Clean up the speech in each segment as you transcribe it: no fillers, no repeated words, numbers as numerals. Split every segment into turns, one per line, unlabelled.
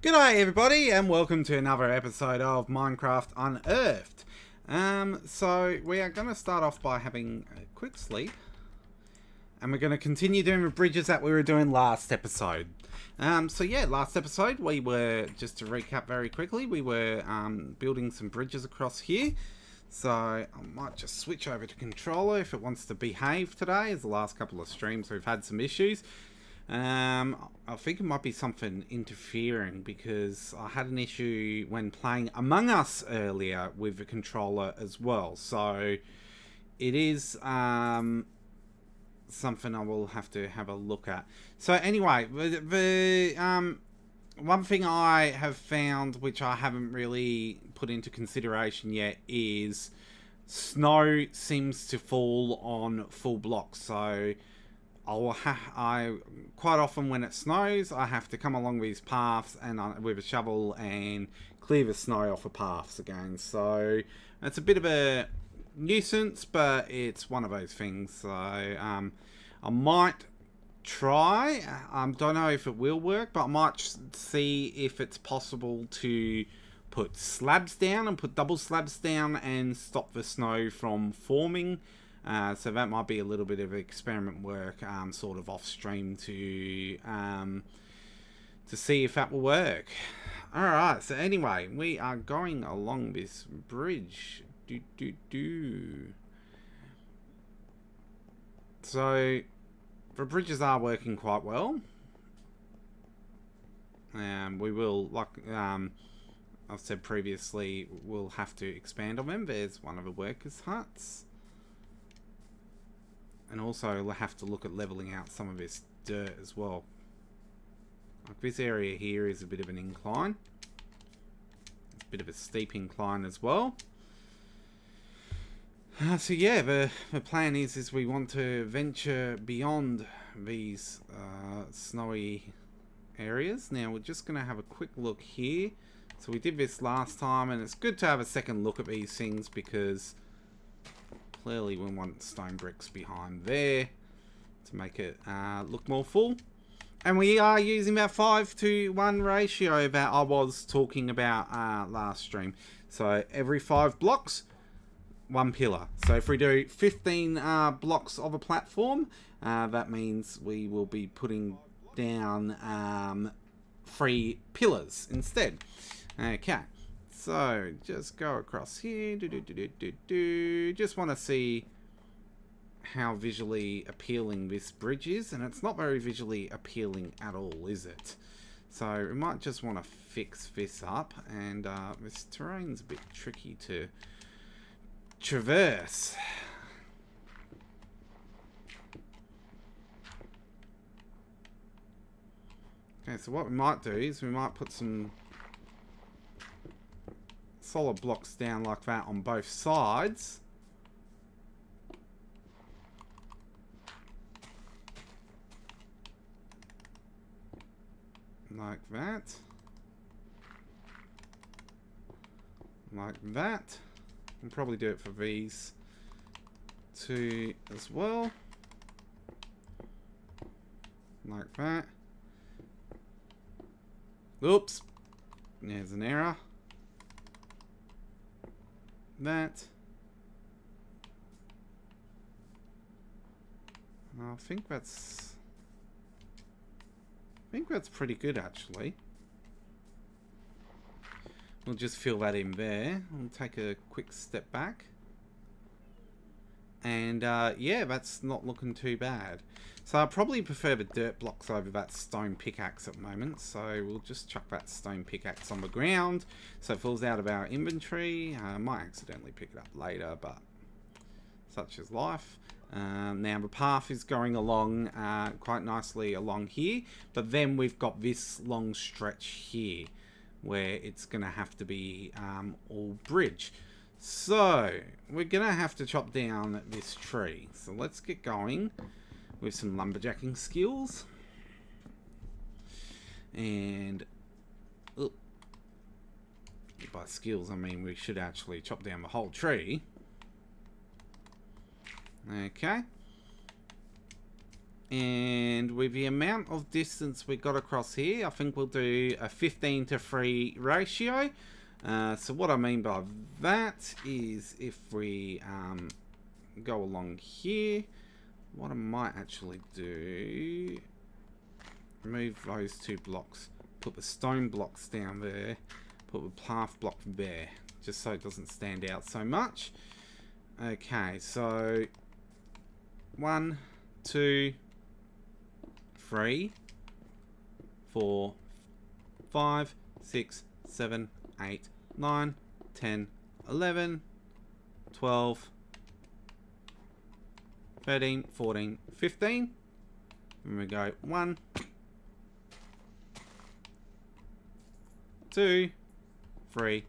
G'day everybody and welcome to another episode of Minecraft Unearthed. So we are going to start off by having a quick sleep. And we're going to continue doing the bridges that we were doing last episode. Last episode we were, just to recap very quickly, we were building some bridges across here. So I might just switch over to controller if it wants to behave today, as the last couple of streams we've had some issues. I think it might be something interfering because I had an issue when playing Among Us earlier with the controller as well. So it is something I will have to have a look at. So anyway, the one thing I have found, which I haven't really put into consideration yet, is snow seems to fall on full blocks. So I quite often when it snows, I have to come along these paths and with a shovel and clear the snow off the paths again. So it's a bit of a nuisance, but it's one of those things. So I might try. Don't know if it will work, but I might see if it's possible to put slabs down and put double slabs down and stop the snow from forming. So that might be a little bit of experiment work, sort of off stream to see if that will work. Alright, so anyway, we are going along this bridge. So the bridges are working quite well. We will, like I've said previously, we'll have to expand on them. There's one of the workers' huts. And also we'll have to look at leveling out some of this dirt as well. Like this area here is a bit of an incline. It's a bit of a steep incline as well. So yeah, the plan is we want to venture beyond these snowy areas. Now we're just going to have a quick look here. So we did this last time, and it's good to have a second look at these things because clearly we want stone bricks behind there to make it look more full. And we are using that 5:1 ratio that I was talking about last stream. So every 5 blocks, 1 pillar. So if we do 15 blocks of a platform, that means we will be putting down 3 pillars instead. Okay. So, just go across here. Just want to see how visually appealing this bridge is. And it's not very visually appealing at all, is it? So, we might just want to fix this up. And this terrain's a bit tricky to traverse. Okay, so what we might do is we might put some solid blocks down like that on both sides. Like that. Like that. And probably do it for these two as well. Like that. Oops. There's an error. That. I think that's pretty good actually. We'll just fill that in there. We'll take a quick step back. And yeah, that's not looking too bad. So I probably prefer the dirt blocks over that stone pickaxe at the moment. So we'll just chuck that stone pickaxe on the ground so it falls out of our inventory. I might accidentally pick it up later, but such is life. Now the path is going along quite nicely along here. But then we've got this long stretch here where it's going to have to be all bridge. So we're going to have to chop down this tree. So let's get going with some lumberjacking skills. And by skills I mean we should actually chop down the whole tree. Okay. And with the amount of distance we got across here, I think we'll do a 15:3 ratio. So what I mean by that is if we go along here, what I might actually do, remove those 2 blocks, put the stone blocks down there, put the path block there, just so it doesn't stand out so much. Okay, so 1, 2, 3, 4, 5, 6, 7, 8, 9, 10, 11, 12, 13, 14, 15. And we go 1, 2, 3,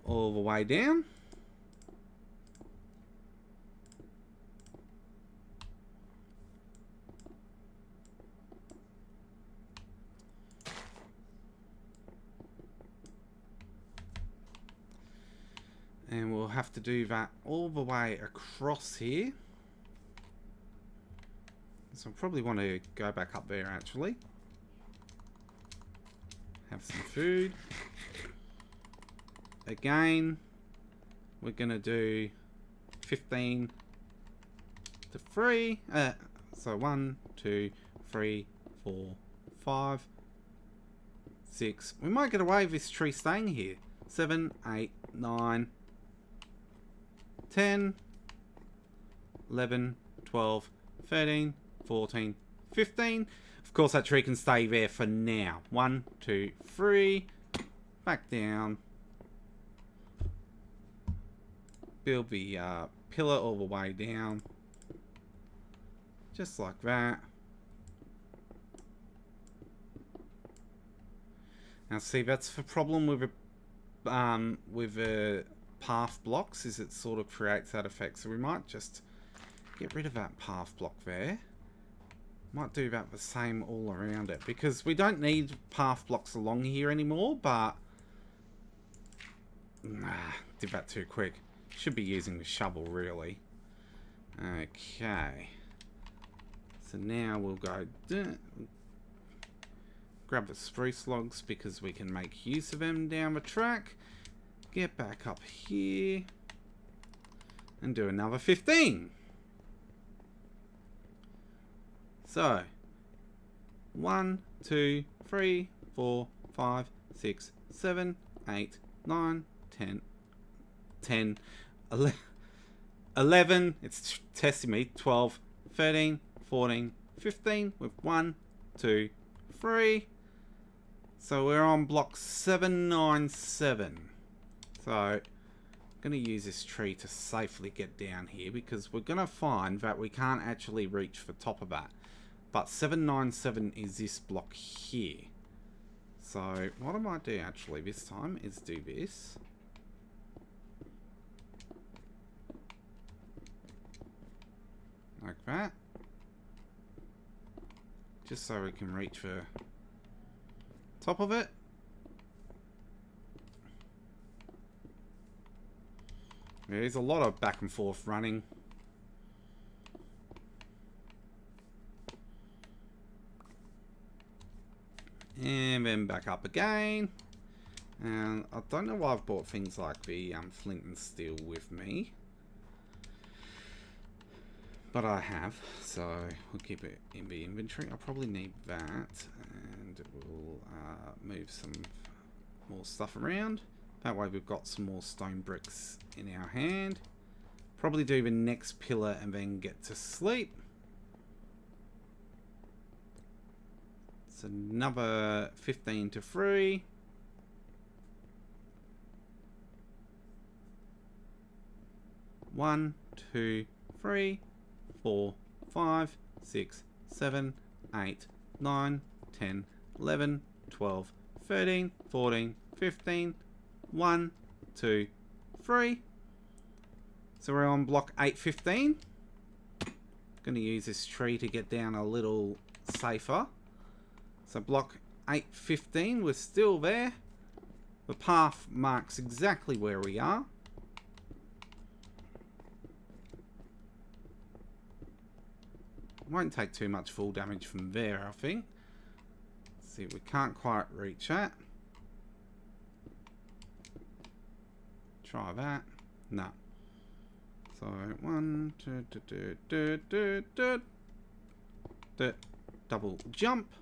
all the way down. And we'll have to do that all the way across here. So I probably want to go back up there actually. Have some food. Again, we're going to do 15 to 3. So 1, 2, 3, 4, 5, 6. We might get away with this tree staying here. 7, 8, 9, 10, 11, 12, 13, 14, 15. Of course, that tree can stay there for now. 1, 2, 3. Back down. Build the pillar all the way down. Just like that. Now see, that's the problem with the path blocks, is it sort of creates that effect. So we might just get rid of that path block there. Might do that the same all around it, because we don't need path blocks along here anymore, but did that too quick. Should be using the shovel really. Okay. So now we'll go grab the spruce logs because we can make use of them down the track. Get back up here and do another 15. So 1, 2, 3, 4, 5, 6, 7, 8, 9, 10, 10, 11, it's testing me, 12, 13, 14, 15 with 1, 2, 3. So we're on block 797. So I'm going to use this tree to safely get down here, because we're going to find that we can't actually reach the top of that. But 797 is this block here. So what I might do actually this time is do this. Like that. Just so we can reach the top of it. There's a lot of back and forth running. And then back up again. And I don't know why I've bought things like the flint and steel with me. But I have, so we'll keep it in the inventory. I'll probably need that, and we'll move some more stuff around. That way we've got some more stone bricks in our hand. Probably do the next pillar and then get to sleep. It's another 15 to 3. One, 2, 3, 4, 5, 6, 7, 8, 9, 10, 11, 12, 13, 14, 15, 1, 2, 3. So we're on block 815. Going to use this tree to get down a little safer. So block 815, we're still there. The path marks exactly where we are. Won't take too much full damage from there, I think. Let's see, we can't quite reach that. Try that. No. So, 1, 2, double jump.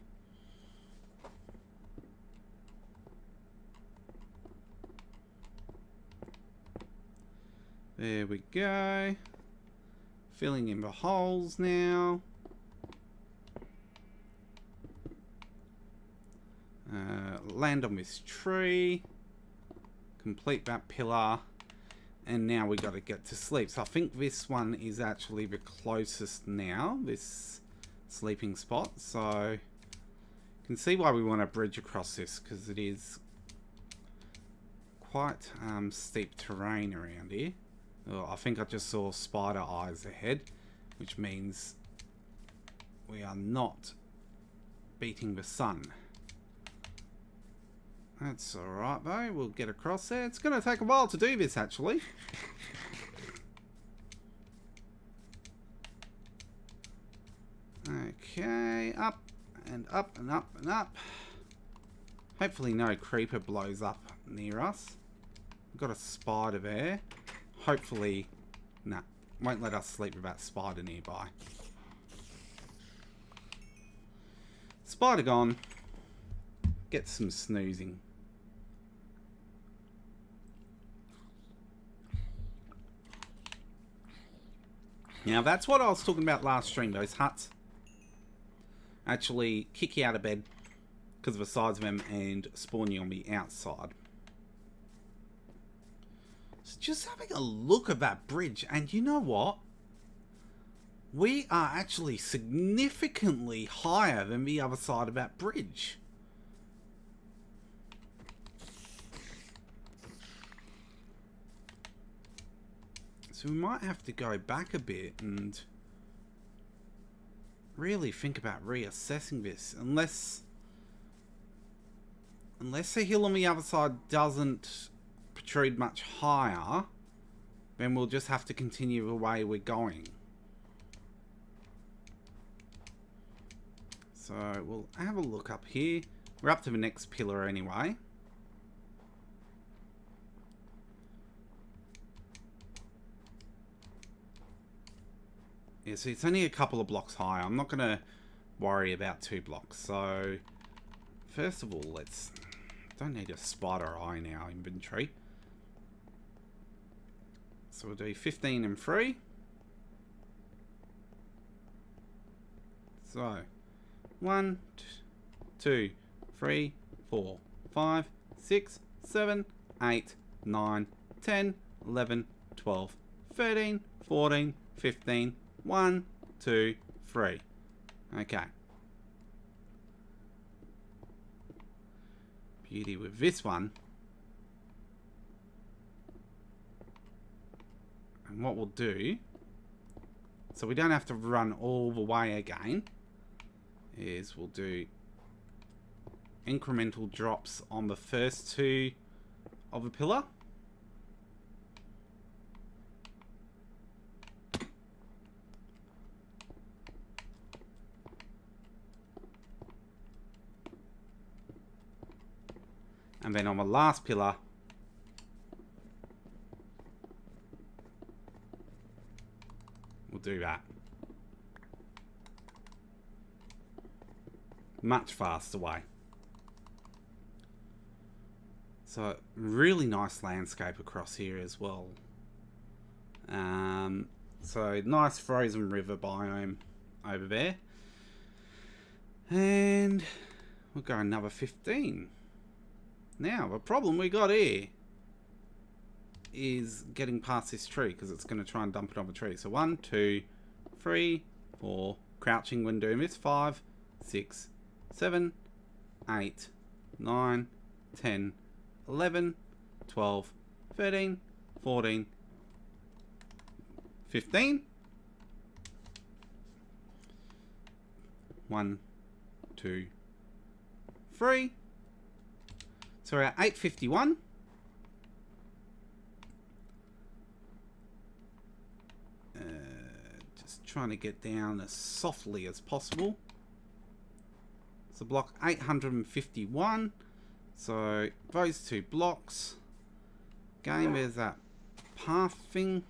There we go. Filling in the holes now. Land on this tree. Complete that pillar. And now we got to get to sleep. So I think this one is actually the closest now. This sleeping spot. So you can see why we want to bridge across this. Because it is quite steep terrain around here. Oh, I think I just saw spider eyes ahead, which means we are not beating the sun. That's alright though, we'll get across there. It's going to take a while to do this actually. Okay, up and up and up and up. Hopefully no creeper blows up near us. We've got a spider there. Hopefully, nah, won't let us sleep with that spider nearby. Spider gone. Get some snoozing. Now that's what I was talking about last stream, those huts. Actually kick you out of bed because of the size of them and spawn you on the outside. So just having a look at that bridge, and you know what? We are actually significantly higher than the other side of that bridge. So we might have to go back a bit and really think about reassessing this. Unless the hill on the other side doesn't protrude much higher, then we'll just have to continue the way we're going. So we'll have a look up here. We're up to the next pillar anyway. Yeah, so it's only a couple of blocks higher. I'm not going to worry about 2 blocks. So first of all, let's... Don't need a spider eye in our inventory. So we'll do 15 and 3. So 1, 2, 3, 4, 5, 6, 7, 8, 9, 10, 11, 12, 13, 14, 15, 1, 2, 3. Okay. Beauty with this one. And what we'll do, so we don't have to run all the way again, is we'll do incremental drops on the first 2 of a pillar. And then on the last pillar, we'll do that. Much faster way. So really nice landscape across here as well. So nice frozen river biome over there. And we'll go another 15. Now, the problem we got here is getting past this tree because it's going to try and dump it on the tree. So 1, 2, 3, 4, crouching when doing this, 5, 6, 7, 8, 9, 10, 11, 12, 13, 14, 15. 1, 2, 3. So we're at 851. Just trying to get down as softly as possible. So block 851. So those two blocks. Again, there's that path thing.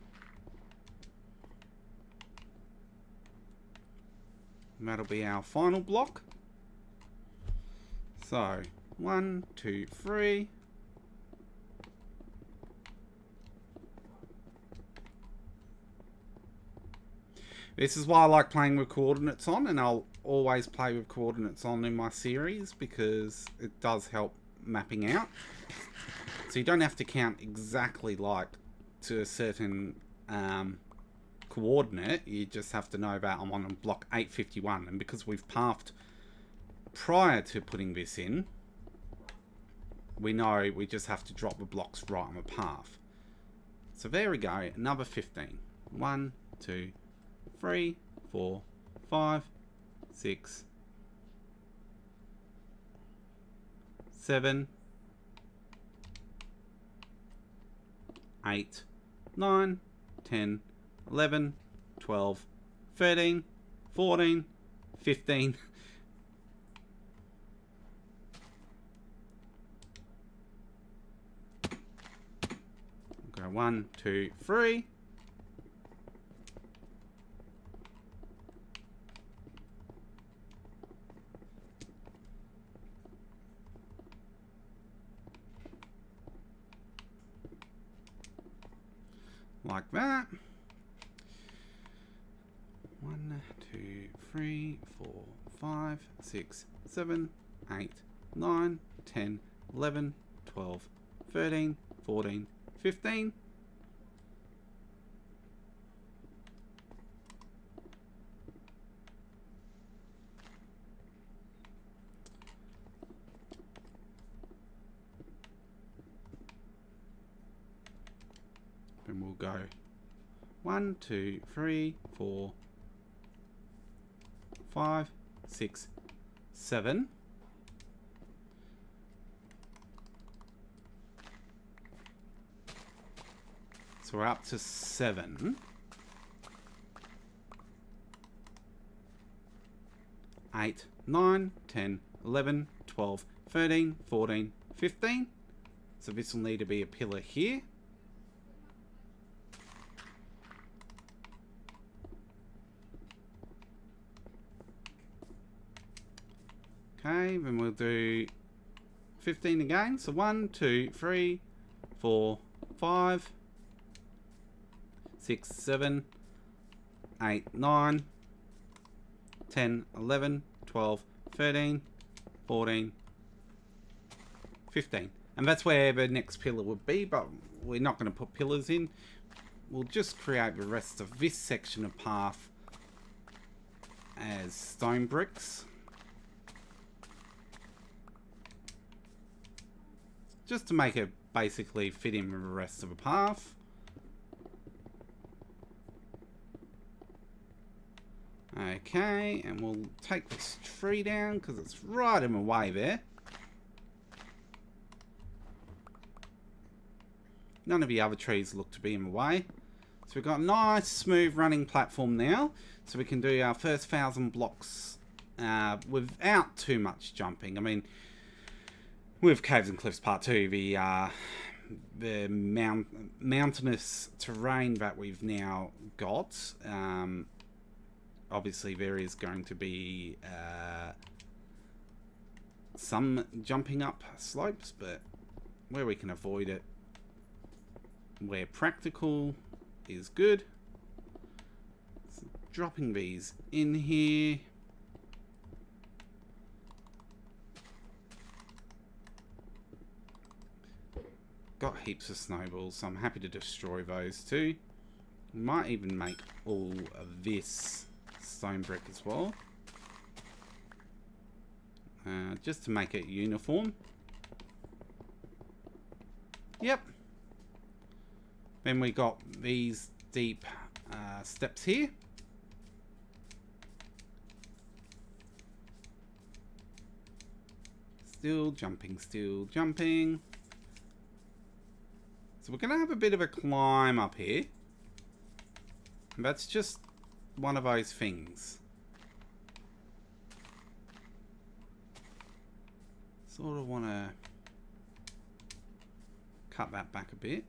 And that'll be our final block. So 1, 2, 3. This is why I like playing with coordinates on, and I'll always play with coordinates on in my series because it does help mapping out. So you don't have to count exactly like to a certain coordinate. You just have to know that I'm on block 851, and because we've pathed prior to putting this in, we know we just have to drop the blocks right on the path. So there we go, another 15. 1, 2, 3, 4, 5, 6, 7, 8, 9, 10, 11, 12, 13, 14, 15. Go 1, 2, 3. Like that. 1, 2, 3, 4, 5, 6, 7, 8, 9, 10, 11, 12, 13, 14, 15. And we'll go 1, 2, 3, 4, 5, 6, 7. So we're up to 7. 8, 9, 10, 11, 12, 13, 14, 15. So this will need to be a pillar here. Okay, then we'll do 15 again. So 1, 2, 3, 4, 5, 6, 7, 8, 9, 10, 11, 12, 13, 14, 15. And that's where the next pillar would be, but we're not going to put pillars in. We'll just create the rest of this section of path as stone bricks. Just to make it basically fit in with the rest of the path. Okay, and we'll take this tree down because it's right in the way there. None of the other trees look to be in the way. So we've got a nice smooth running platform now. So we can do our first 1,000 blocks without too much jumping. I mean, with Caves and Cliffs Part 2, the mountainous terrain that we've now got, obviously there is going to be some jumping up slopes, but where we can avoid it, where practical is good. So dropping these in here. Got heaps of snowballs, so I'm happy to destroy those too. Might even make all of this stone brick as well. Just to make it uniform. Yep. Then we got these deep steps here. Still jumping, still jumping. So we're going to have a bit of a climb up here. And that's just one of those things. Sort of want to cut that back a bit.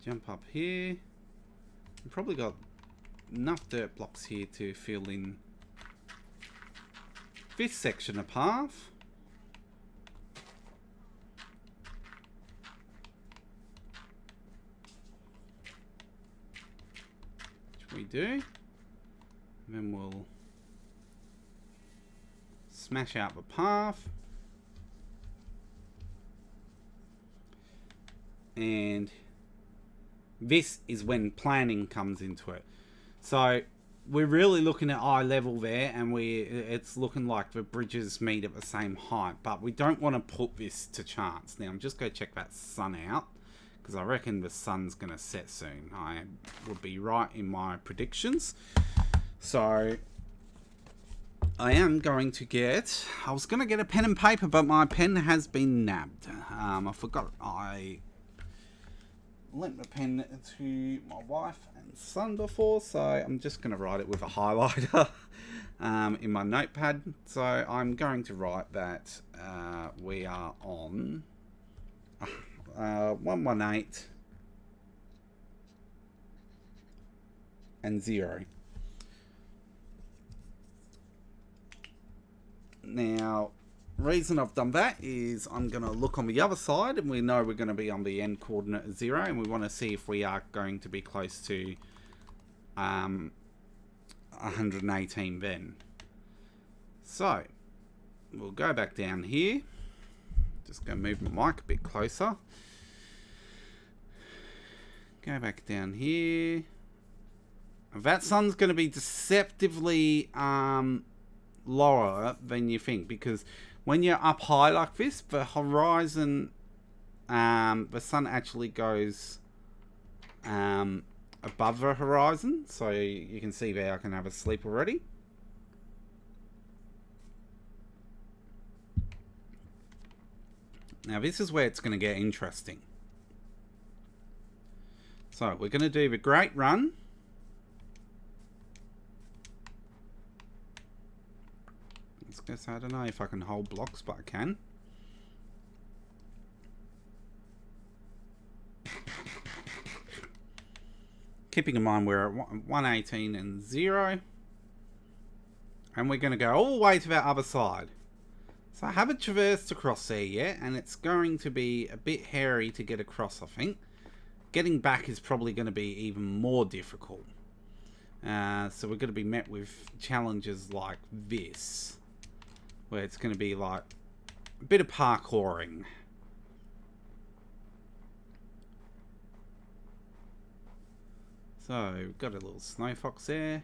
Jump up here. We've probably got enough dirt blocks here to fill in this section of path. Which we do. And then we'll smash out the path. And this is when planning comes into it. So we're really looking at eye level there, and it's looking like the bridges meet at the same height, but we don't want to put this to chance. Now I'm just going to check that sun out, because I reckon the sun's going to set soon. I would be right in my predictions. So I am going to get, I was going to get a pen and paper, but my pen has been nabbed. I forgot I lent the pen to my wife and son before, so I'm just going to write it with a highlighter in my notepad. So I'm going to write that we are on 118 and 0. Now, reason I've done that is I'm going to look on the other side, and we know we're going to be on the end coordinate of 0, and we want to see if we are going to be close to 118 then. So we'll go back down here. Just going to move my mic a bit closer. Go back down here. That sun's going to be deceptively lower than you think, because when you're up high like this, the horizon, the sun actually goes above the horizon. So you can see there I can have a sleep already. Now this is where it's going to get interesting. So we're going to do the great run. Guess I don't know if I can hold blocks, but I can. Keeping in mind we're at 118 and 0. And we're going to go all the way to that other side. So I haven't traversed across there yet, and it's going to be a bit hairy to get across, I think. Getting back is probably going to be even more difficult. So we're going to be met with challenges like this, where it's going to be like a bit of parkouring. So we've got a little snow fox there.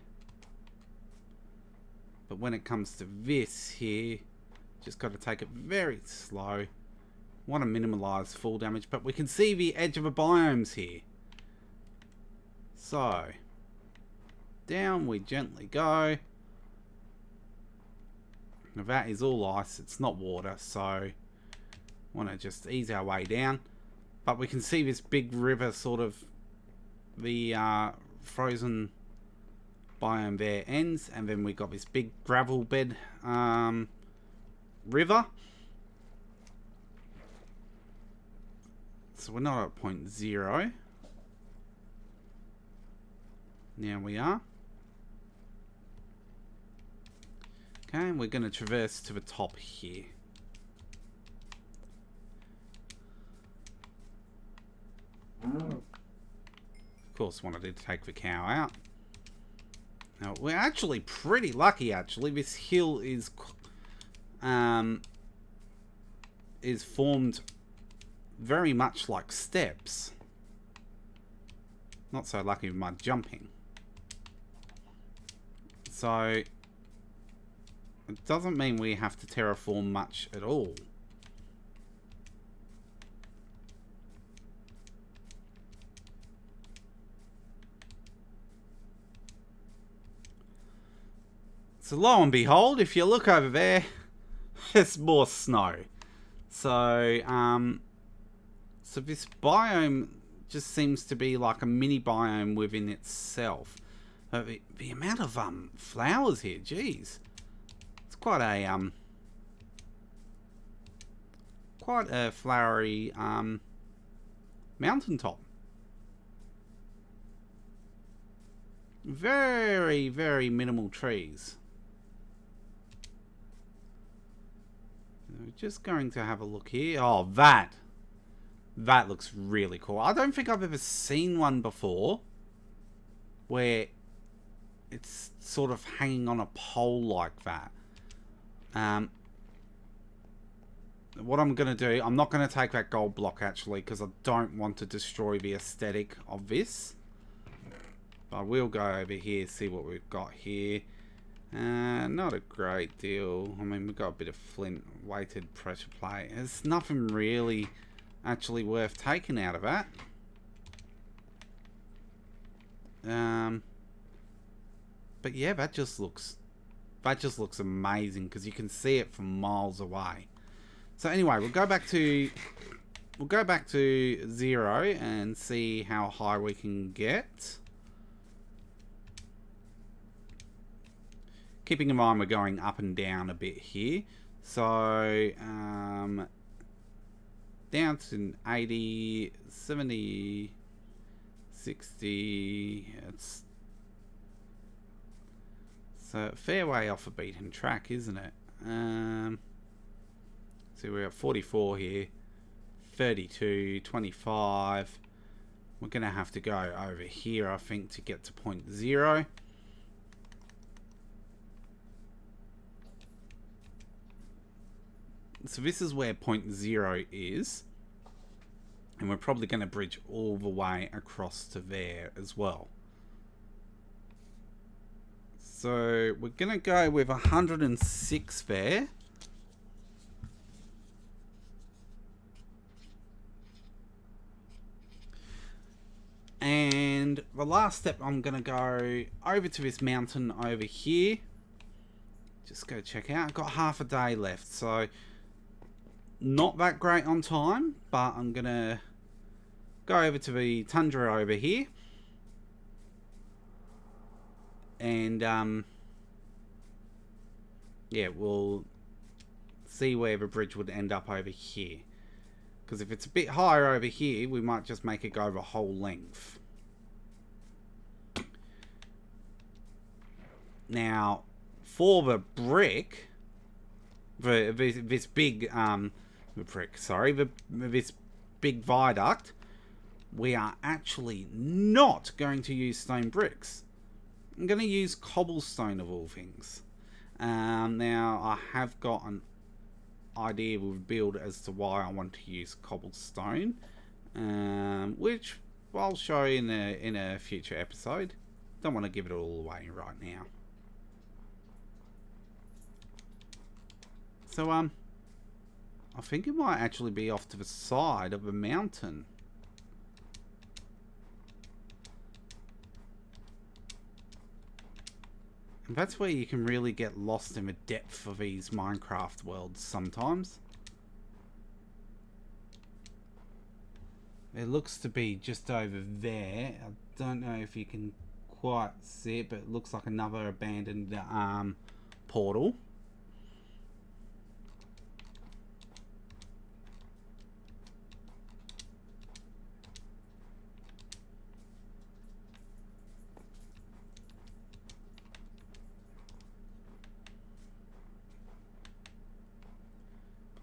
But when it comes to this here, just got to take it very slow. Want to minimize fall damage, but we can see the edge of the biomes here. So down we gently go. Now that is all ice, it's not water, so want to just ease our way down. But we can see this big river, sort of the frozen biome there ends, and then we got this big gravel bed river. So we're not at point 0. Now we are. Okay, and we're going to traverse to the top here. Of course, wanted to take the cow out. Now, we're actually pretty lucky, actually. This hill is formed very much like steps. Not so lucky with my jumping. So it doesn't mean we have to terraform much at all. So lo and behold, if you look over there, there's more snow. So, so this biome just seems to be like a mini biome within itself. The amount of flowers here, geez, it's quite a flowery mountaintop. Very, very minimal trees. We're just going to have a look here. Oh, that looks really cool. I don't think I've ever seen one before where it's sort of hanging on a pole like that. What I'm going to do, I'm not going to take that gold block actually, because I don't want to destroy the aesthetic of this. I will go over here, see what we've got here. Not a great deal. I mean, we've got a bit of flint, weighted pressure plate. There's nothing really actually worth taking out of that. But yeah, that just looks amazing because you can see it from miles away. So anyway, we'll go back to 0 and see how high we can get. Keeping in mind we're going up and down a bit here. So, down to 80, 70, 60. It's a fair way off a beaten track, isn't it? So we're at 44 here. 32, 25. We're going to have to go over here, I think, to get to point 0. So this is where point 0 is. And we're probably going to bridge all the way across to there as well. So we're going to go with 106 there. And the last step, I'm going to go over to this mountain over here. Just go check out. I've got half a day left, so not that great on time, but I'm going to go over to the tundra over here. And, yeah, we'll see where the bridge would end up over here. Because if it's a bit higher over here, we might just make it go the whole length. Now, for the brick, this big this big viaduct, we are actually not going to use stone bricks. I'm going to use cobblestone of all things. Now, I have got an idea with build as to why I want to use cobblestone, which I'll show you in a future episode. Don't want to give it all away right now. So I think it might actually be off to the side of a mountain. And that's where you can really get lost in the depth of these Minecraft worlds sometimes. It looks to be just over there. I don't know if you can quite see it, but it looks like another abandoned portal.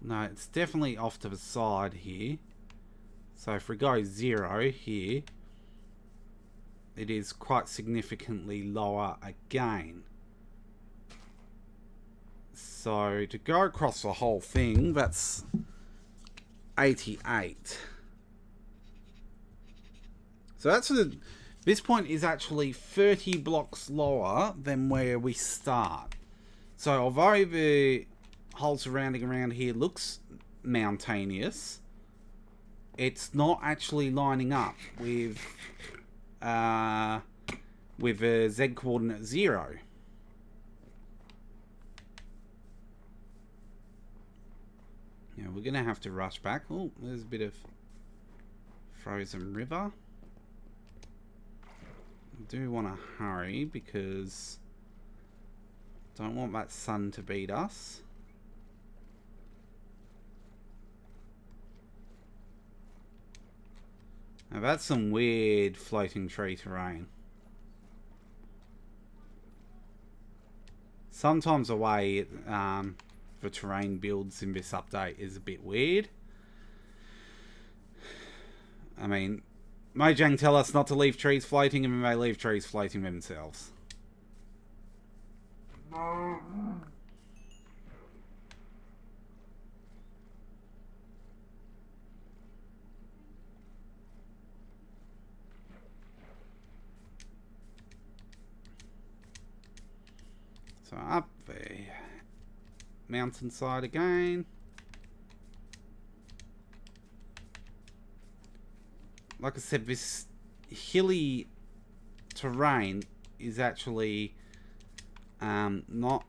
No, it's definitely off to the side here. So if we go 0 here, it is quite significantly lower again. So to go across the whole thing, that's 88. So that's this point is actually 30 blocks lower than where we start. So although the whole surrounding around here looks mountainous, it's not actually lining up with a Z coordinate 0. Yeah, we're gonna have to rush back. Oh, there's a bit of frozen river. I do want to hurry because don't want that sun to beat us. Now that's some weird floating tree terrain. Sometimes the way the terrain builds in this update is a bit weird. I mean, Mojang tell us not to leave trees floating, and then they leave trees floating themselves. So up the mountainside again. Like I said, this hilly terrain is actually not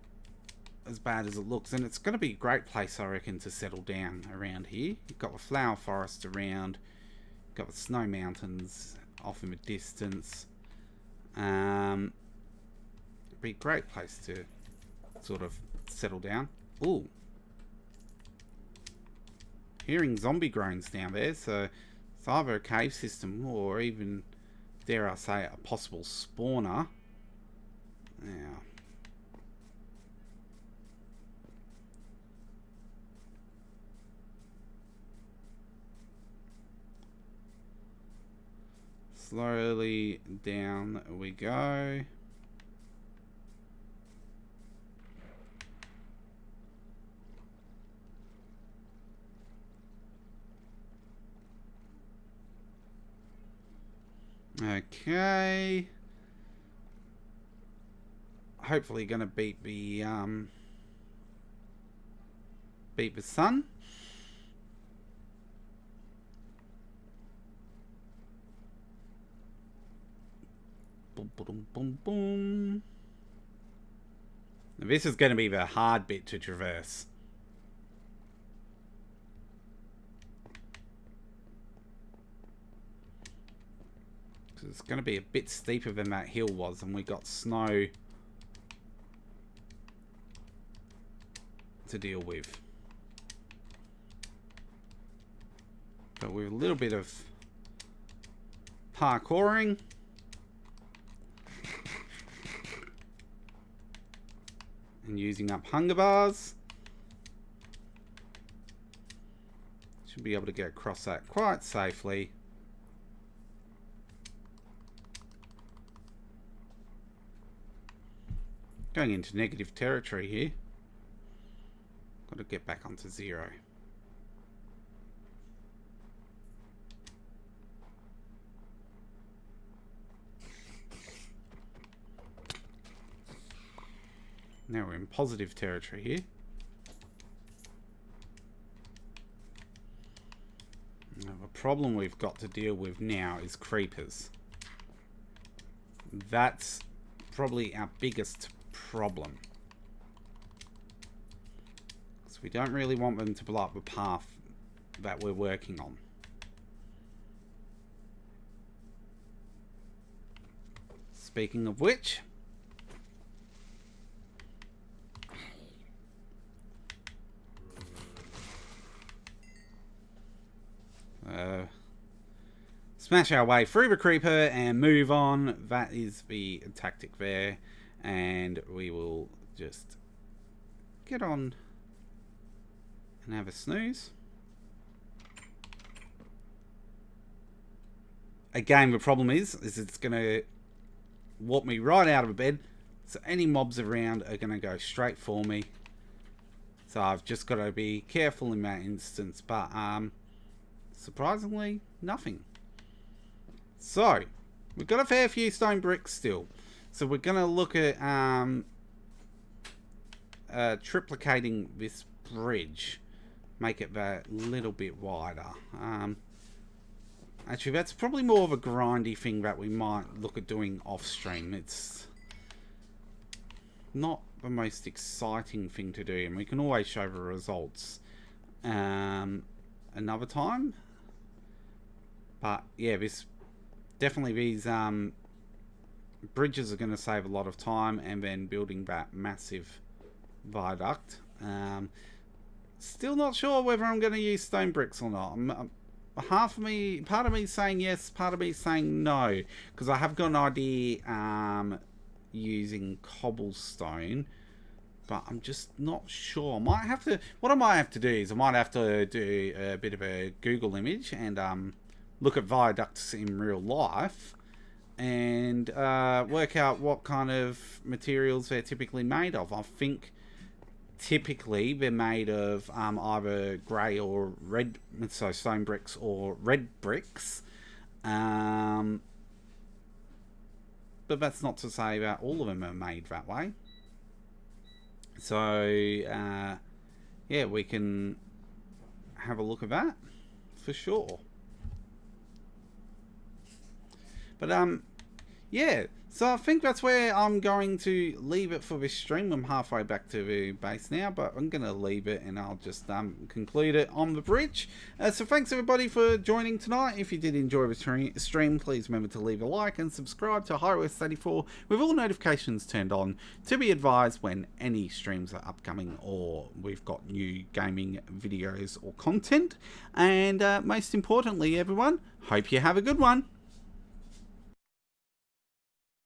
as bad as it looks, and it's going to be a great place, I reckon, to settle down around here. You've got the flower forest around, you've got the snow mountains off in the distance. It'd be a great place to sort of settle down. Ooh, hearing zombie groans down there, so it's either a cave system or even, dare I say, a possible spawner. Now, slowly down we go. Okay. Hopefully gonna beat the sun. Boom, boom, boom, boom. Now this is gonna be the hard bit to traverse. It's going to be a bit steeper than that hill was, and we got snow to deal with. But with a little bit of parkouring, and using up hunger bars, should be able to get across that quite safely. Going into negative territory here. Got to get back onto 0. Now we're in positive territory here. Now the problem we've got to deal with now is creepers. That's probably our biggest problem. So we don't really want them to block the path that we're working on. Speaking of which, smash our way through the creeper and move on. That is the tactic there. And we will just get on and have a snooze. Again, the problem is it's going to warp me right out of bed. So any mobs around are going to go straight for me. So I've just got to be careful in that instance. But surprisingly, nothing. So, we've got a fair few stone bricks still. So we're going to look at triplicating this bridge. Make it that little bit wider. Actually, that's probably more of a grindy thing that we might look at doing off stream. It's not the most exciting thing to do, and we can always show the results another time. But yeah, definitely these bridges are going to save a lot of time, and then building that massive viaduct. Still not sure whether I'm going to use stone bricks or not. Part of me saying yes, part of me saying no, because I have got an idea using cobblestone, but I'm just not sure. What I might have to do is I might have to do a bit of a Google image and look at viaducts in real life and work out what kind of materials they're typically made of. I think typically they're made of either grey or red, so stone bricks or red bricks. But that's not to say that all of them are made that way. So, yeah, we can have a look at that for sure. But, yeah, so I think that's where I'm going to leave it for this stream. I'm halfway back to the base now, but I'm going to leave it and I'll just conclude it on the bridge. So thanks everybody for joining tonight. If you did enjoy the stream, please remember to leave a like and subscribe to HighWest84 with all notifications turned on to be advised when any streams are upcoming or we've got new gaming videos or content. And most importantly, everyone, hope you have a good one.